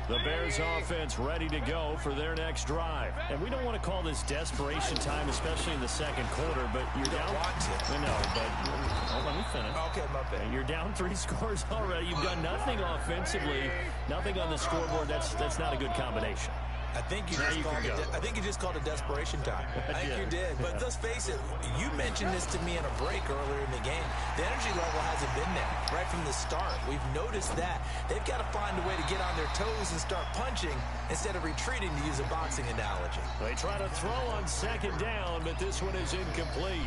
The Bears offense ready to go for their next drive. And we don't want to call this desperation time, especially in the second quarter, but you're down. I know, but let me finish. Okay, my bad. And you're down 3 scores already. You've done nothing offensively, nothing on the scoreboard. That's not a good combination. I think you just called it desperation time. I think you did. But let's face it, you mentioned this to me in a break earlier in the game. The energy level hasn't been there right from the start. We've noticed that. They've got to find a way to get on their toes and start punching instead of retreating, to use a boxing analogy. They try to throw on second down, but this one is incomplete.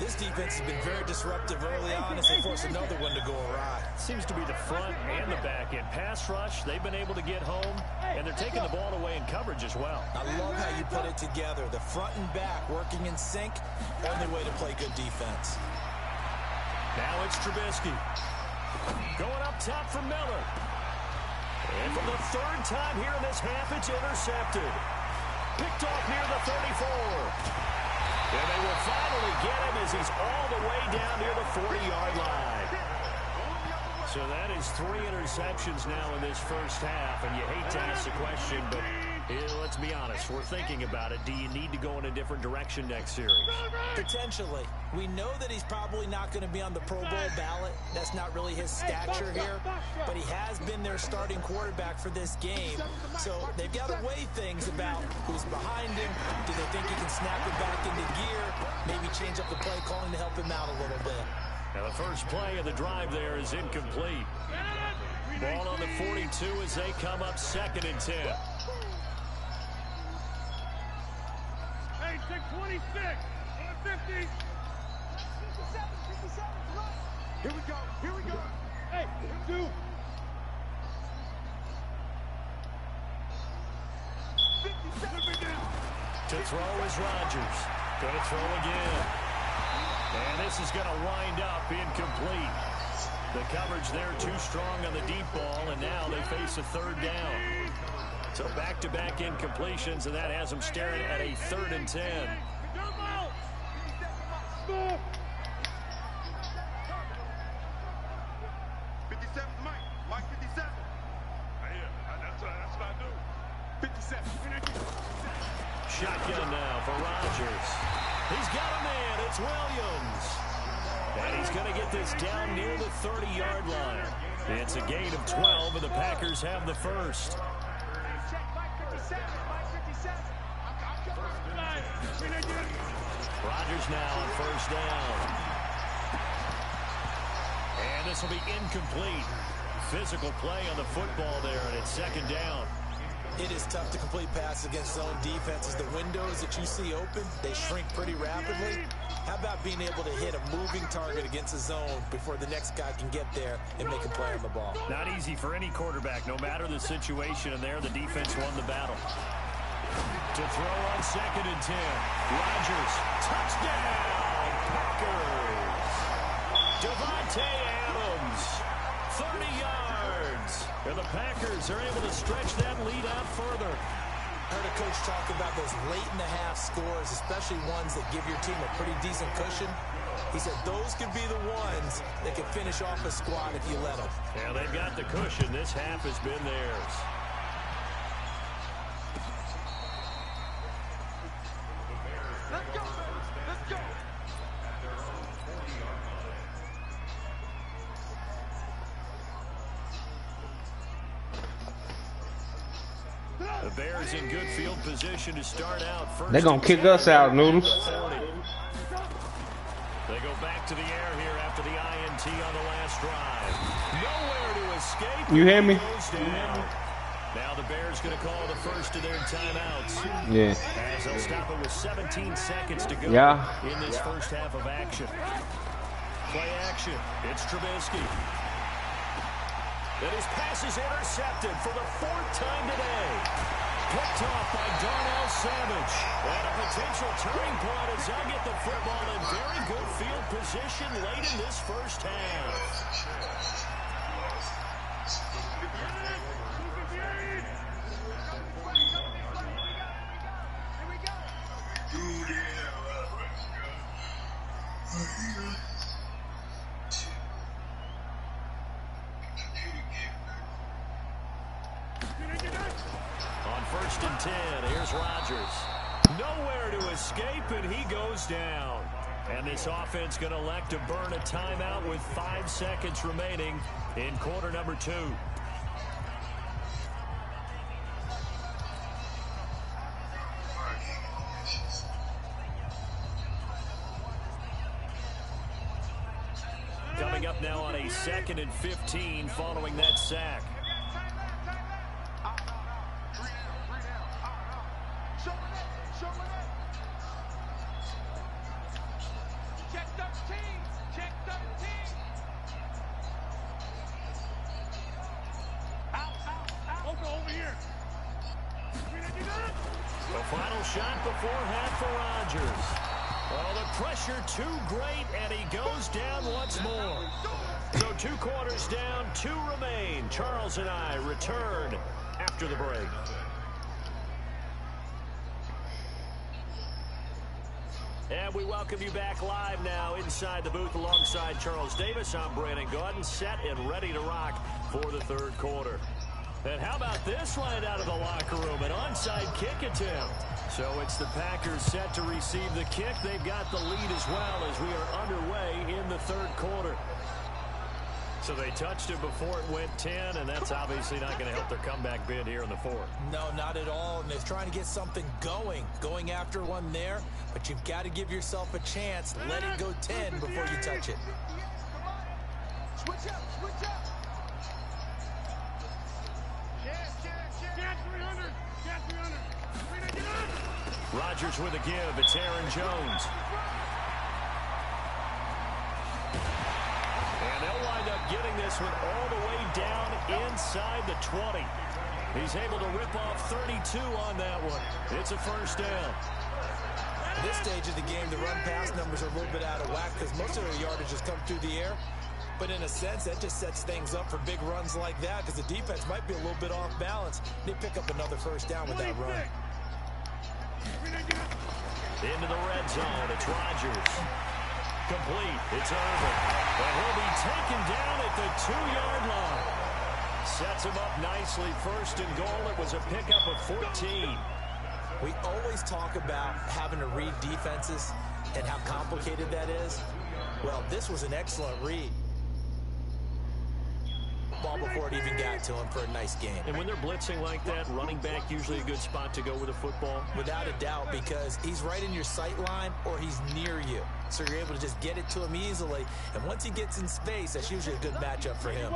This defense has been very disruptive early on as they force another one to go awry. Seems to be the front and the back end. Pass rush, they've been able to get home, and they're taking the ball away in coverage as well. I love how you put it together. The front and back working in sync, only way to play good defense. Now it's Trubisky. Going up top for Miller. And for the third time here in this half, it's intercepted. Picked off near the 34. And they will finally get him as he's all the way down near the 40-yard line. So that is 3 interceptions now in this first half. And you hate to ask the question, but let's be honest. We're thinking about it. Do you need to go in a different direction next series? Potentially. We know that he's probably not going to be on the Pro Bowl ballot. That's not really his stature here. But he has been their starting quarterback for this game. So they've got to weigh things about who's behind him. Do they think he can snap it back into gear? Maybe change up the play calling to help him out a little bit. Now the first play of the drive there is incomplete. Ball on the 42 as they come up 2nd and 10. Hey, take 26, 50. 57, Here we go. Hey, 2. To throw is Rodgers. Going to throw again. And this is going to wind up incomplete. The coverage there too strong on the deep ball, and now they face a 3rd down. So back-to-back incompletions, and that has them staring at a 3rd and 10. Mike 57. That's what I do. 57. Shotgun now for Rodgers. He's got a man. It's Williams. And he's going to get this down near the 30-yard line. It's a gain of 12, and the Packers have the first. Rodgers now on 1st down. And this will be incomplete. Physical play on the football there, and it's 2nd down. It is tough to complete passes against zone defenses. The windows that you see open, they shrink pretty rapidly. How about being able to hit a moving target against a zone before the next guy can get there and make a play on the ball? Not easy for any quarterback, no matter the situation, and there the defense won the battle. To throw on 2nd and 10. Rodgers, touchdown, Packers. Devontae Adams, 30 yards. And the Packers are able to stretch that lead out further. I heard a coach talk about those late-in-the-half scores, especially ones that give your team a pretty decent cushion. He said those could be the ones that can finish off a squad if you let them. Yeah, they've got the cushion. This half has been theirs. Let's go, let's go. The Bears in good field position to start out. They're going to kick us out, Noodles. They go back to the air here after the INT on the last drive. Nowhere to escape. You hear me? Now the Bears going to call the first of their timeouts. Yeah. As they'll stop it with 17 seconds to go in this first half of action. Play action. It's Trubisky. And his pass is intercepted for the 4th time today. Picked off by Darnell Savage. And a potential turning point as they'll get the football in very good field position late in this first half. first and 10. Here's Rodgers. Nowhere to escape, and he goes down. And this offense going to elect to burn a timeout with 5 seconds remaining in quarter number 2. Coming up now on a 2nd and 15 following that sack. The final shot before half for Rodgers. Oh, the pressure too great, and he goes down once more. So 2 quarters down, 2 remain. Charles and I return after the break. And we welcome you back live now inside the booth alongside Charles Davis. I'm Brandon Gaudin, set and ready to rock for the 3rd quarter. And how about this right out of the locker room? An onside kick attempt. So it's the Packers set to receive the kick. They've got the lead as well as we are underway in the 3rd quarter. So they touched it before it went 10, and that's obviously not going to help their comeback bid here in the 4th. No, not at all. And they're trying to get something going after one there. But you've got to give yourself a chance. Let it go 10 before you touch it. Switch up, switch up. Rodgers with a give. It's Aaron Jones. And they'll wind up getting this one all the way down inside the 20. He's able to rip off 32 on that one. It's a first down. At this stage of the game, the run-pass numbers are a little bit out of whack because most of their yardage has come through the air. But in a sense, that just sets things up for big runs like that because the defense might be a little bit off balance. They pick up another first down with that run. Into the red zone. It's Rodgers. Complete. It's Irvin. But he'll be taken down at the 2-yard line. Sets him up nicely. First and goal. It was a pickup of 14. We always talk about having to read defenses and how complicated that is. Well, this was an excellent read. Ball before it even got to him for a nice game. And when they're blitzing like that, running back usually a good spot to go with a football? Without a doubt, because he's right in your sight line or he's near you. So you're able to just get it to him easily. And once he gets in space, that's usually a good matchup for him.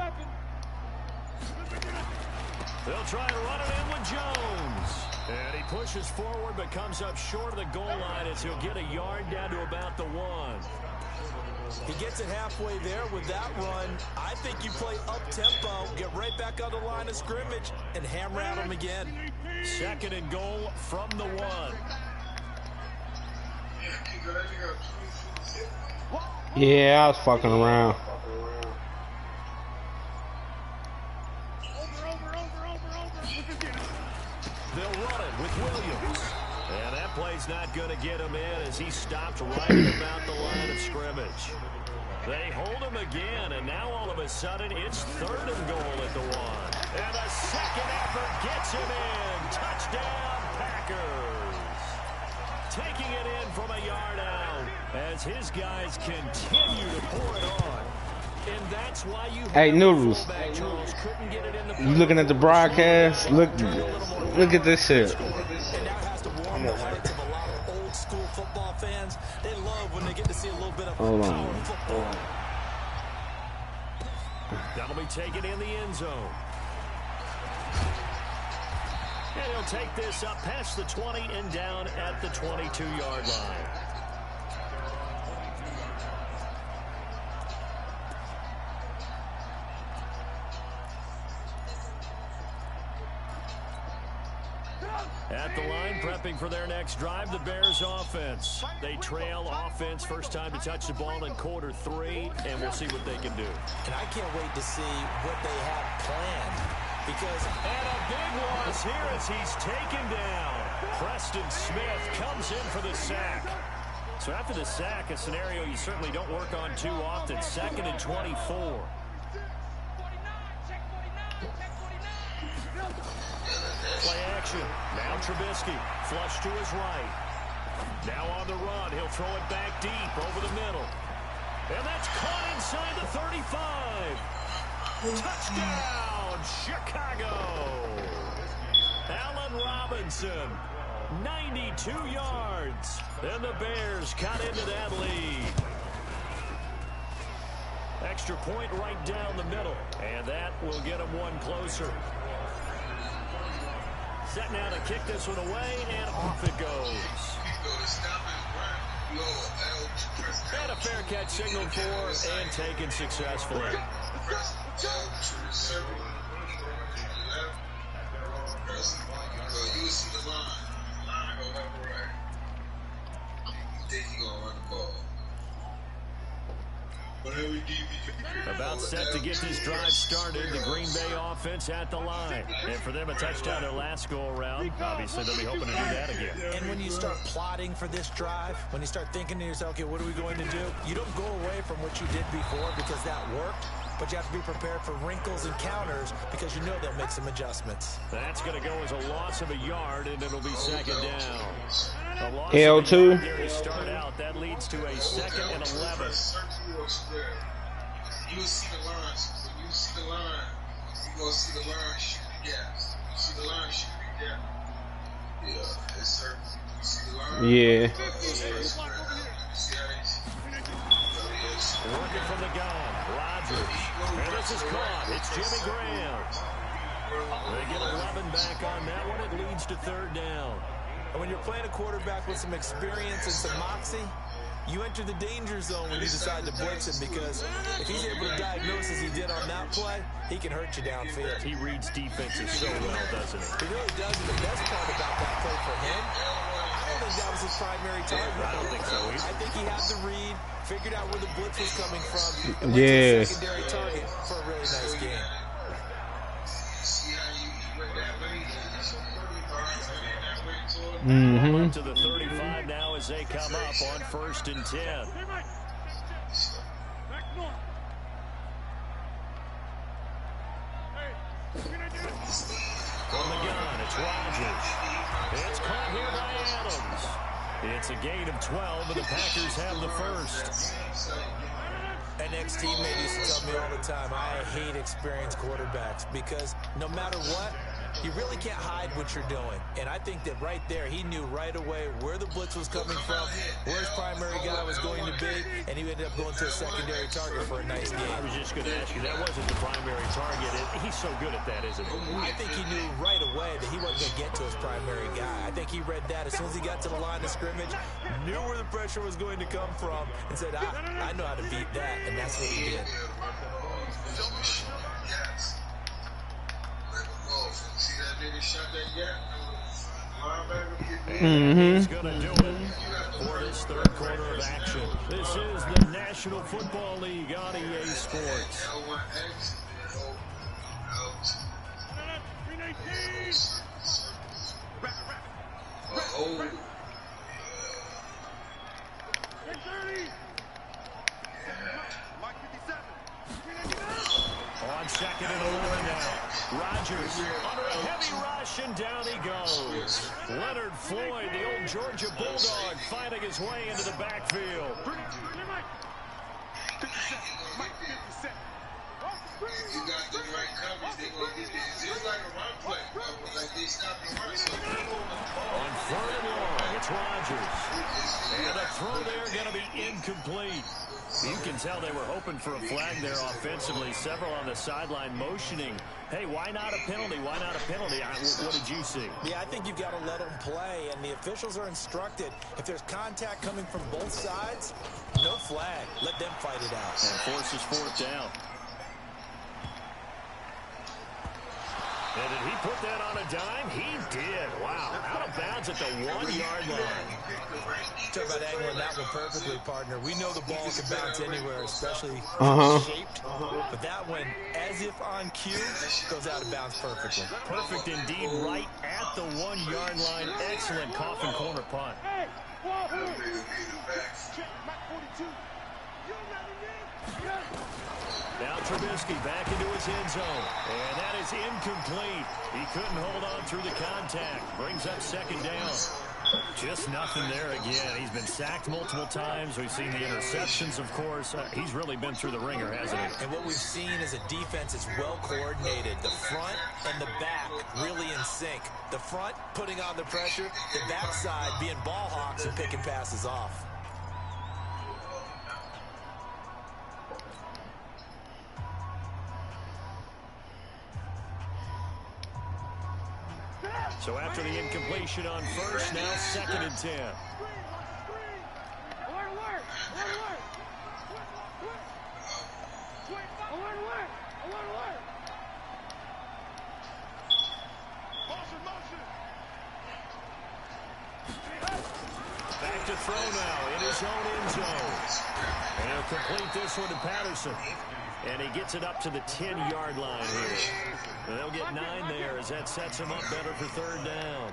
They'll try to run it in with Jones. And he pushes forward but comes up short of the goal line as he'll get a yard down to about the 1. He gets it halfway there with that run. I think you play up-tempo, get right back on the line of scrimmage, and hammer at him again. 2nd and goal from the 1. Yeah, I was fucking around. They'll run it with Williams. And that play's not going to get him in as he stopped right at about the line of scrimmage. They hold him again, and now all of a sudden it's 3rd and goal at the 1. And a second effort gets him in. Touchdown, Packers. Taking it in from a yard out as his guys continue to pour it on. And that's why you Hey, Noodles. You looking at the broadcast? Look at this shit. And that has to warm the hearts of a lot of old school football fans. They love when they get to see a little bit of power football. That'll be taken in the end zone. And he'll take this up past the 20 and down at the 22-yard line. At the line, prepping for their next drive, the Bears offense. They trail offense, first time to touch the ball in quarter 3, and we'll see what they can do. And I can't wait to see what they have planned. Because and a big loss here as he's taken down. Preston Smith comes in for the sack. So after the sack, a scenario you certainly don't work on too often. 2nd and 24. Play action. Now Trubisky. Flush to his right. Now on the run. He'll throw it back deep over the middle. And that's caught inside the 35. Touchdown, Chicago. Allen Robinson, 92 yards. And the Bears cut into that lead. Extra point right down the middle. And that will get them one closer. Set now to kick this one away, and off it goes. And a fair catch signaled for and taken successfully. About set to get this drive started. The Green Bay offense at the line. And for them, a touchdown their last go-around. Obviously, they'll be hoping to do that again. And when you start plotting for this drive, when you start thinking to yourself, okay, what are we going to do? You don't go away from what you did before because that worked. But you have to be prepared for wrinkles and counters because you know they'll make some adjustments. That's going to go as a loss of a yard, and it'll be second down. L2. To start out, that leads to a 2nd and 11. You see the lines. When you see the line, you're going to see the line shooting gaps. You see the line shooting gap. Yeah, yes, sir. You see the line? Yeah. Working from the gun, Rodgers. And this is caught. It's Jimmy Graham. They get 11 back on that one. It leads to 3rd down. And when you're playing a quarterback with some experience and some moxie, you enter the danger zone when you decide to blitz him because if he's able to diagnose as he did on that play, he can hurt you downfield. He reads defenses so well, doesn't he? He really does. And the best part about that play for him, I don't think that was his primary target. I don't think so either. I think he had the read, figured out where the blitz was coming from, and went Yeah. to a secondary target for a really nice game. Mm-hmm. To the 35 now as they come up on 1st and 10. From the gun, it's Rodgers. It's caught here by Adams. It's a gain of 12, and the Packers have the first. An ex-teammate used to tell me all the time, I hate experienced quarterbacks because no matter what, you really can't hide what you're doing. And I think that right there, he knew right away where the blitz was coming from, where his primary guy was going to be, and he ended up going to a secondary target for a nice game. I was just going to ask you, that wasn't the primary target. He's so good at that, isn't he? I think he knew right away that he wasn't going to get to his primary guy. I think he read that as soon as he got to the line of scrimmage, knew where the pressure was going to come from, and said, I know how to beat that, and that's what he did. He's going to do it for this 3rd quarter of action. This is the National Football League on EA Sports. On 2nd and 11 now. Rodgers under a heavy rush, and down he goes. Leonard Floyd, the old Georgia Bulldog, finding his way into the backfield. You got the right coverage, they're going to get this. It's like a run play, like they stop the run. On 3rd and long, it's Rodgers. And the throw there going to be incomplete. You can tell they were hoping for a flag there offensively. Several on the sideline motioning. Hey, why not a penalty? Why not a penalty? What did you see? Yeah, I think you've got to let them play, and the officials are instructed. If there's contact coming from both sides, no flag. Let them fight it out. And forces 4th down. And did he put that on a dime? He did. Wow. Out of bounds at the 1-yard line. Talk about angling that one perfectly, partner. We know the ball can bounce anywhere, especially shaped. But that one, as if on cue, goes out of bounds perfectly. Perfect indeed, right at the 1-yard line. Excellent coffin corner punt. Now Trubisky back into his end zone. And that is incomplete. He couldn't hold on through the contact. Brings up second down. Just nothing there again. He's been sacked multiple times. We've seen the interceptions, of course. He's really been through the ringer, hasn't he? And what we've seen is a defense is well coordinated. The front and the back really in sync. The front putting on the pressure. The backside being ball hawks and picking passes off. So after the incompletion on first, now second and 10. Back to throw now in his own end zone. And he'll complete this one to Patterson. And he gets it up to the 10-yard line here. And they'll get 9 there as that sets him up better for third down.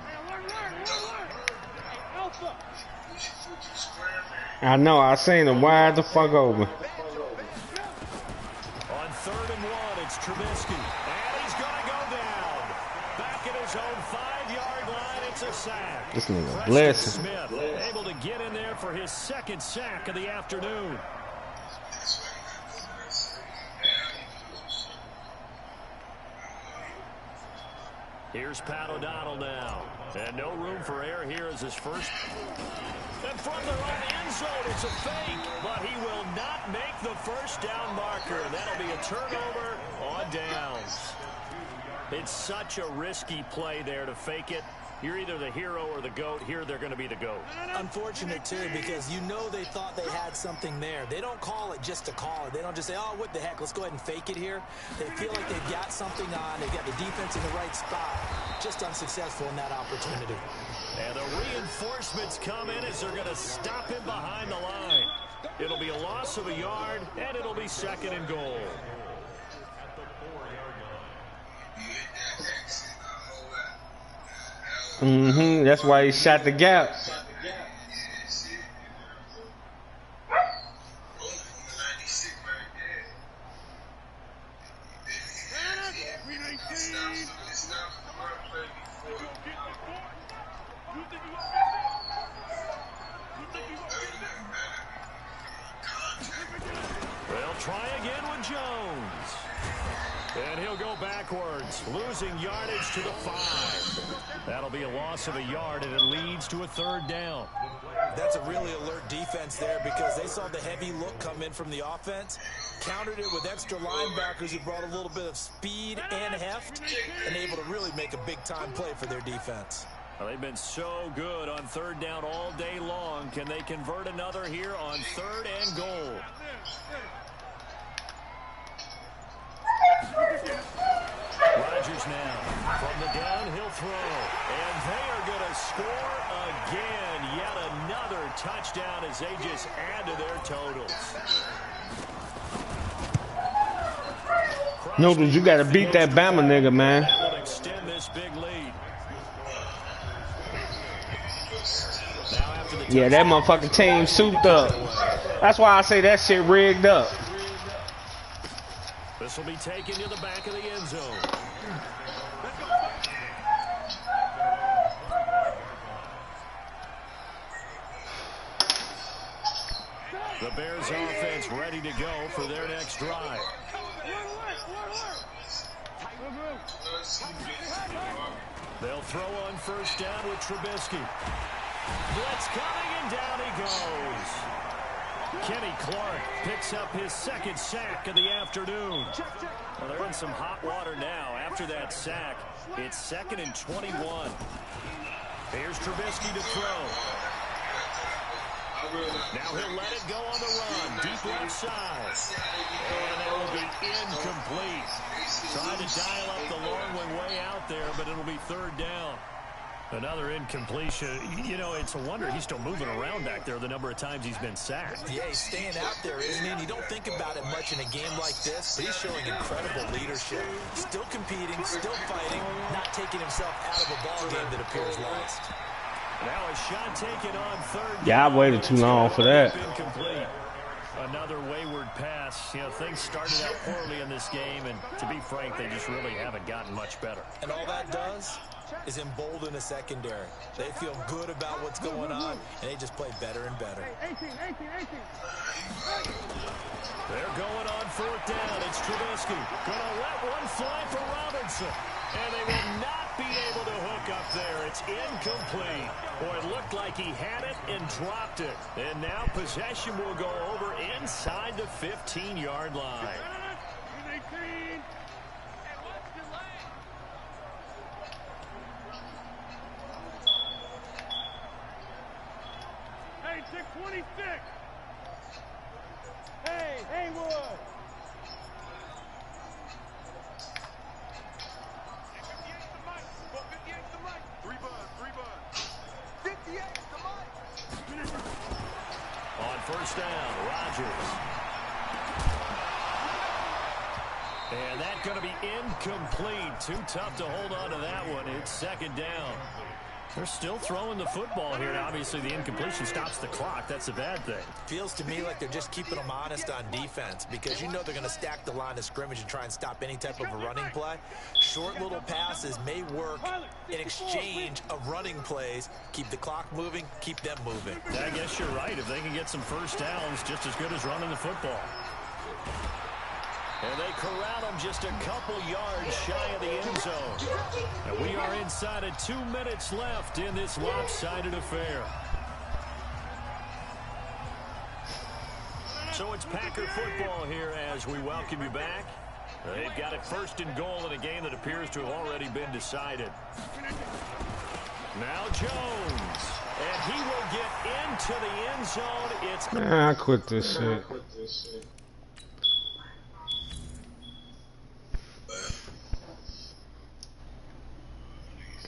I know, I seen him wide the fuck open. On third and 1, it's Trubisky. And he's going to go down. Back at his own 5-yard line, it's a sack. This nigga blessing. Smith able to get in there for his second sack of the afternoon. Here's Pat O'Donnell now. And no room for error here as his first. And from their own end zone, it's a fake. But he will not make the first down marker. That'll be a turnover on downs. It's such a risky play there to fake it. You're either the hero or the GOAT. Here, they're going to be the GOAT. Unfortunate, too, because you know they thought they had something there. They don't call it just to call it. They don't just say, oh, what the heck, let's go ahead and fake it here. They feel like they've got something on. They've got the defense in the right spot. Just unsuccessful in that opportunity. And the reinforcements come in as they're going to stop him behind the line. It'll be a loss of a yard, and it'll be second and goal. That's why he shot the gap. They'll try again with Jones. And he'll go backwards, losing yardage to the 5. That'll be a loss of a yard, and it leads to a third down. That's a really alert defense there because they saw the heavy look come in from the offense, countered it with extra linebackers who brought a little bit of speed and heft, and able to really make a big-time play for their defense. Well, they've been so good on third down all day long. Can they convert another here on third and goal? Rodgers now from the downhill throw, and they are going to score again. Yet another touchdown as they just add to their totals. Noodles, you got to beat that Bama nigga, man. That will extend this big lead. Now after the Yeah, that motherfucking team souped up. That's why I say that shit rigged up. This will be taken to the back of the end zone. The Bears offense ready to go for their next drive. They'll throw on first down with Trubisky. Blitz coming, and down he goes. Kenny Clark picks up his second sack of the afternoon. Well, they're in some hot water now. After that sack, it's 2nd and 21. Here's Trubisky to throw. Now he'll let it go on the run. Deep left side. And it will be incomplete. Trying to dial up the long one way out there, but it'll be third down. Another incompletion. You know, it's a wonder he's still moving around back there the number of times he's been sacked. Yeah, he's staying out there, isn't he? And you don't think about it much in a game like this, but he's showing incredible leadership. Still competing, still fighting, not taking himself out of a ball game that appears lost. Now a shot taken on third. Yeah, I waited too long for that. Incomplete. Another wayward pass. You know, things started out poorly in this game, and to be frank, they just really haven't gotten much better. And all that does is embolden the secondary. They feel good about what's going on, and they just play better and better. 18. They're going on fourth down. It's Trubisky. Gonna let one fly for Robinson. And they will not be able to hook up there. It's incomplete. Boy, it looked like he had it and dropped it. And now possession will go over inside the 15-yard line. 18. Hey, 626. Hey, Haywood. 58's the mic. Well, 58's the mic. 3 buds. 58's the mic. On first down, Rodgers. And that's going to be incomplete. Too tough to hold on to that one. It's second down. They're still throwing the football here. Now, obviously, the incompletion stops the clock. That's a bad thing. Feels to me like they're just keeping them honest on defense because you know they're going to stack the line of scrimmage and try and stop any type of a running play. Short little passes may work in exchange of running plays. Keep the clock moving, keep them moving. I guess you're right. If they can get some first downs, just as good as running the football. And they corral him just a couple yards shy of the end zone. And we are inside of 2 minutes left in this lopsided affair. So it's Packer football here as we welcome you back. They've got it first and goal in a game that appears to have already been decided. Now Jones. And he will get into the end zone. I quit this shit.